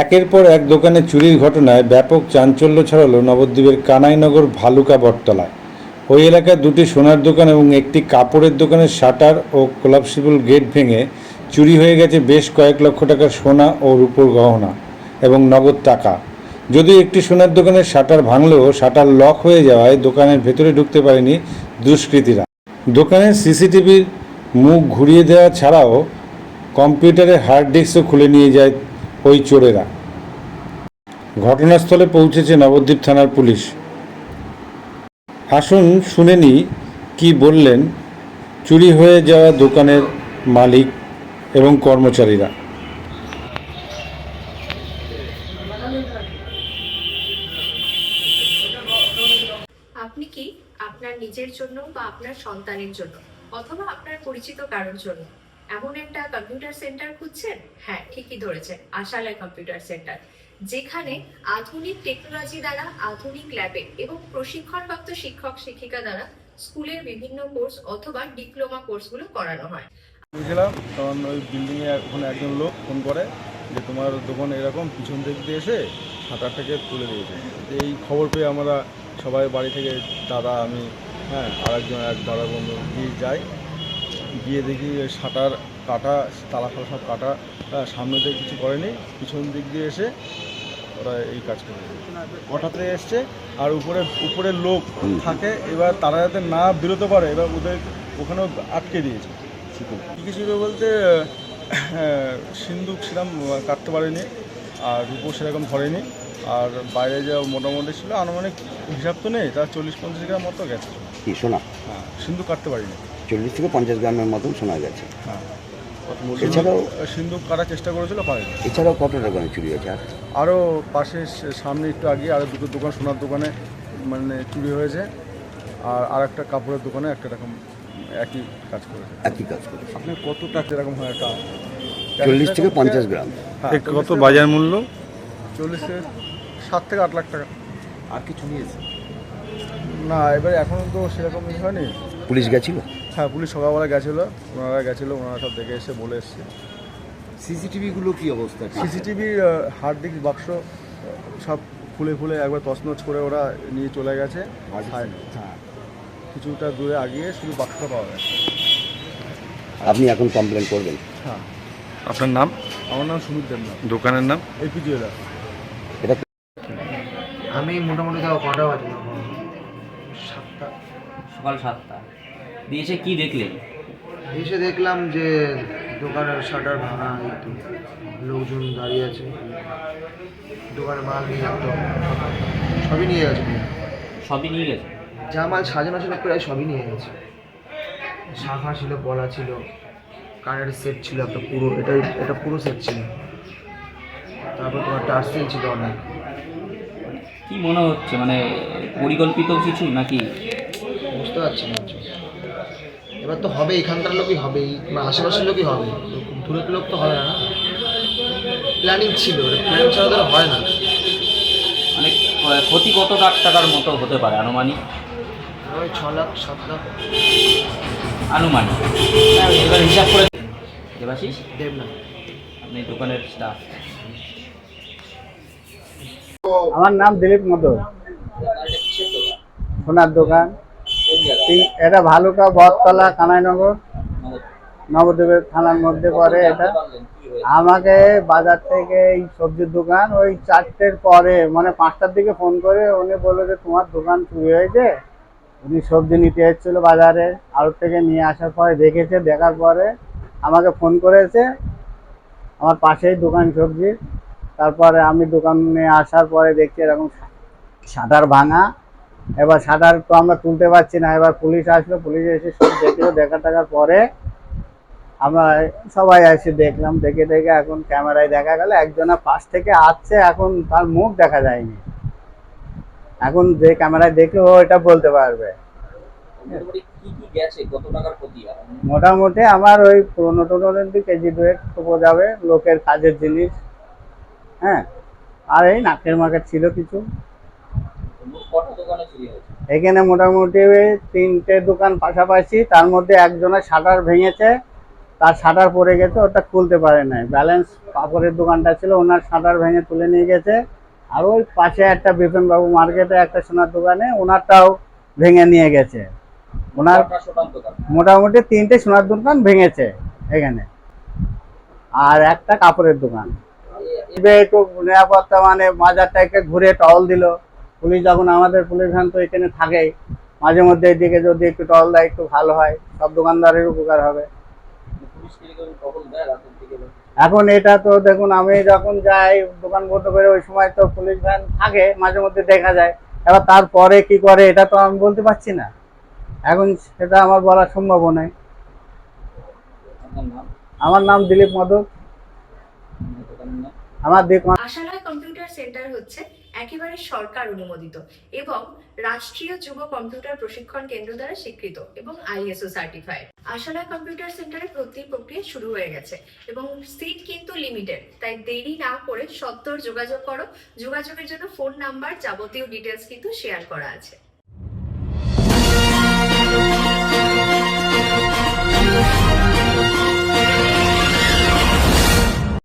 একের পর এক দোকানে চুরির ঘটনায় ব্যাপক চাঞ্চল্য ছড়ালো নবদ্বীপের কানাইনগর ভালুকা বটতলায়। ওই এলাকায় দুটি সোনার দোকান এবং একটি কাপড়ের দোকানের শাটার ও কোলাপসিবল গেট ভেঙে চুরি হয়ে গেছে বেশ কয়েক লক্ষ টাকার সোনা ও রূপোর গহনা এবং নগদ টাকা। যদিও একটি সোনার দোকানের শাটার ভাঙলেও শাটার লক হয়ে যাওয়ায় দোকানের ভেতরে ঢুকতে পারেনি দুষ্কৃতীরা। দোকানের সিসিটিভির মুখ ঘুরিয়ে দেওয়া ছাড়াও কম্পিউটারের হার্ড ডিস্কও খুলে নিয়ে যায় ওই চোরেরা। ঘটনাস্থলে পৌঁছেছে নবদ্বীপ থানার পুলিশ। আসুন শুনে নিই কী বললেন চুরি হয়ে যাওয়া দোকানের মালিক এবং কর্মচারীরা। আপনি কি আপনার নিজের জন্য বা আপনার সন্তানের জন্য অথবা আপনার পরিচিত কারোর জন্য এমন একটা কম্পিউটার সেন্টার খুঁজছেন? হ্যাঁ, ঠিকই ধরেছেন, আশালয় কম্পিউটার সেন্টার, যেখানে আধুনিক টেকনোলজি দ্বারা আধুনিক ল্যাবে এবং প্রশিক্ষণপ্রাপ্ত শিক্ষক শিক্ষিকা দ্বারা স্কুলের বিভিন্ন কোর্স অথবা ডিপ্লোমা কোর্সগুলো করানো হয়। বুঝলাম, তখন ওই বিল্ডিংয়ে ওখানে একজন লোক ফোন করে যে তোমার দোকান এরকম পিছন দিক দিয়ে এসে শাটারটাকে তুলে দিয়েছে। এই খবর পেয়ে আমরা সবাই বাড়ি থেকে দাদা, আমি, আর এক দাদা বন্ধু যাই, গিয়ে দেখি শাটার কাটা, তালা ফালা সব কাটা, সামনে দিয়ে কিছু করেনি, পিছন দিক দিয়ে এসে ওরা এই কাজ করে হঠাৎ এসছে। আর উপরে লোক থাকে, এবার তারা যাতে না বেরোতে পারে, এবার ওদের ওখানেও আটকে দিয়েছে। কী ছিল বলতে সিন্দুক সেরকম কাটতে পারেনি, আর রূপো সেরকম ধরেনি, আর বাইরে যা মোটামুটি ছিল আনুমানিক হিসাব তো নেই, তার 40-50 গ্রাম মতো গেছে সোনা। হ্যাঁ, সিন্দুক কাটতে পারিনি। 40 থেকে 50 গ্রামের মতন শোনা গেছে। হ্যাঁ, এছাড়াও সিন্দুক কাটার চেষ্টা করেছিল, পারেনি। এছাড়াও কত দোকানে চুরি হয়েছে? আরও পাশে সামনে একটু আগে আরও দুটো দোকান, সোনার দোকানে মানে চুরি হয়েছে, আর একটা কাপড়ের দোকানে একটা রকম একই কাজ করেছে। আপনার কত টাকা এরকম হয়? একটা 40 থেকে 50 গ্রাম। হ্যাঁ, কত বাজার মূল্য? 40 থেকে 7 থেকে 8 লাখ টাকা। আর কিছু নিয়েছে না, এবারে এখন তো সেরকম হয়নি। পুলিশ গেছিল? হ্যাঁ, পুলিশ সকালবেলা গেছিলো, ওনারা সব দেখে এসে বলে এসছে। সিসিটিভিগুলো কি অবস্থা? সিসিটিভি হার্ড ডিস্ক বাক্স সব খুলে একবার তছনছ করে ওরা নিয়ে চলে গেছে। হ্যাঁ, কিছুটা দূরে আগিয়ে শুধু বাক্সটা পাওয়া গেছে। আপনি এখন কমপ্লেন করবেন? হ্যাঁ। আপনার নাম? আমার নাম সুমিত দেবনাথ। দোকানের নাম? AP jeweller. এটা আমি মোটামুটি তাও কটা বাজে, 7টা, সকাল 7টা দিয়েছে। কি দেখলেন? এসে দেখলাম যে দোকানের শাটার ভাঙা, একটু লোকজন দাঁড়িয়ে আছে, দোকানে মাল নিয়ে একদম সবই নিয়ে গেছে। সবই নিয়ে গেছে? যা মাল সাজানো ছিল প্রায় সবই নিয়ে গেছে। শাখা ছিল, পলা ছিল, কানের সেট ছিল একটা পুরো, এটা পুরো সেট ছিল। তারপর তোমার টাচপেন ছিল অনেক। কি মনে হচ্ছে, মানে পরিকল্পিত কিছু নাকি? বুঝতে পারছি না। এবার তো হবে, এখানকার লোকই হবে, আশেপাশের লোকই হবে, খুব দূরের লোক তো হবে না। প্ল্যানিং ছিল, প্ল্যানিং ছাড়া তো হয় না। মানে ক্ষতি কত লাখ টাকার মতো হতে পারে আনুমানিক? ওই 6 লাখ 7 লাখ আনুমানিক। এবার হিসাব করে দেবাশিস দেবনাথ, আপনি দোকানের স্টাফ। আমার নাম দিলীপ মদন, সোনার দোকান। এটা ভালুকা বটতলা, কানাইনগর, নবদ্বীপের থানার মধ্যে পড়ে। এটা আমাকে বাজার থেকে এই সবজির দোকান ওই 4টের পরে, মানে 5টার দিকে ফোন করে উনি বললো যে তোমার দোকান চুরি হয়েছে। উনি সবজি নিতে এসেছিলো বাজারে, আড়ত থেকে নিয়ে আসার পরে দেখেছে, দেখার পরে আমাকে ফোন করেছে। আমার পাশেই দোকান সবজির। তারপরে আমি দোকানে আসার পরে দেখছি এরকম শাটার ভাঙা। এবার শাটার তো আমরা তুলতে পারছি না। এবার পুলিশ আসলো, পুলিশ এসে সব দেখলো, দেখার পরে আমরা সবাই এসে দেখলাম। দেখে এখন ক্যামেরায় দেখা গেল একজনের পাশ থেকে আসছে, এখন তার মুখ দেখা যায়নি। এখন যে ক্যামেরায় দেখলো ও এটা বলতে পারবে। মোটামুটি আমার ওই পুরোনো কেজি 2 তো যাবে, লোকের কাজের জিনিস। হ্যাঁ, আর এই নাকের মার্কেট ছিল কিছু। এখানে মোটামুটি 3টে দোকান পাশাপাশি, তার মধ্যে একজনের শাটার ভেঙেছে, তার শাটার পড়ে গেছে, ওটা খুলতে পারে নাই। ব্যালেন্স কাপড়ের দোকানটা ছিল, ওনার শাটার ভেঙে তুলে নিয়ে গেছে। আর ওই পাশে একটা বিপিনবাবু মার্কেটে একটা সোনার দোকানে ওনারটাও ভেঙে নিয়ে গেছে। ওনার মোটামুটি 3টে সোনার দোকান ভেঙেছে এখানে, আর একটা কাপড়ের দোকান। একটু নিরাপত্তা মানে বাজারটা একটু ঘুরে টহল দিল পুলিশ, যখন আমাদের পুলিশ ভ্যান তো এখানে থাকেই, মাঝে মধ্যে এদিকে যদি একটু টহল দেয় একটু ভালো হয়, সব দোকানদারের উপকার হবে। এখন এটা তো দেখুন, আমি যখন যাই দোকান বন্ধ করে ওই সময় তো পুলিশ ভ্যান থাকে, মাঝে মধ্যে দেখা যায়। এবার তারপরে কি করে এটা তো আমি বলতে পারছি না, এখন সেটা আমার বলা সম্ভব নয়। আমার নাম দিলীপ মদক। আমার আশালয় কম্পিউটার সেন্টার হচ্ছে একেবারে সরকার অনুমোদিত এবং রাষ্ট্রীয় যুব কম্পিউটার প্রশিক্ষণ কেন্দ্র দ্বারা স্বীকৃত এবং ISO সার্টিফাইড। আশালয় কম্পিউটার সেন্টারে ভর্তি প্রক্রিয়া শুরু হয়ে গেছে এবং সিট কিন্তু লিমিটেড, তাই দেরি না করে সত্বর যোগাযোগ করো। যোগাযোগের জন্য ফোন নাম্বার, যাবতীয় ডিটেলস কিন্তু শেয়ার করা আছে।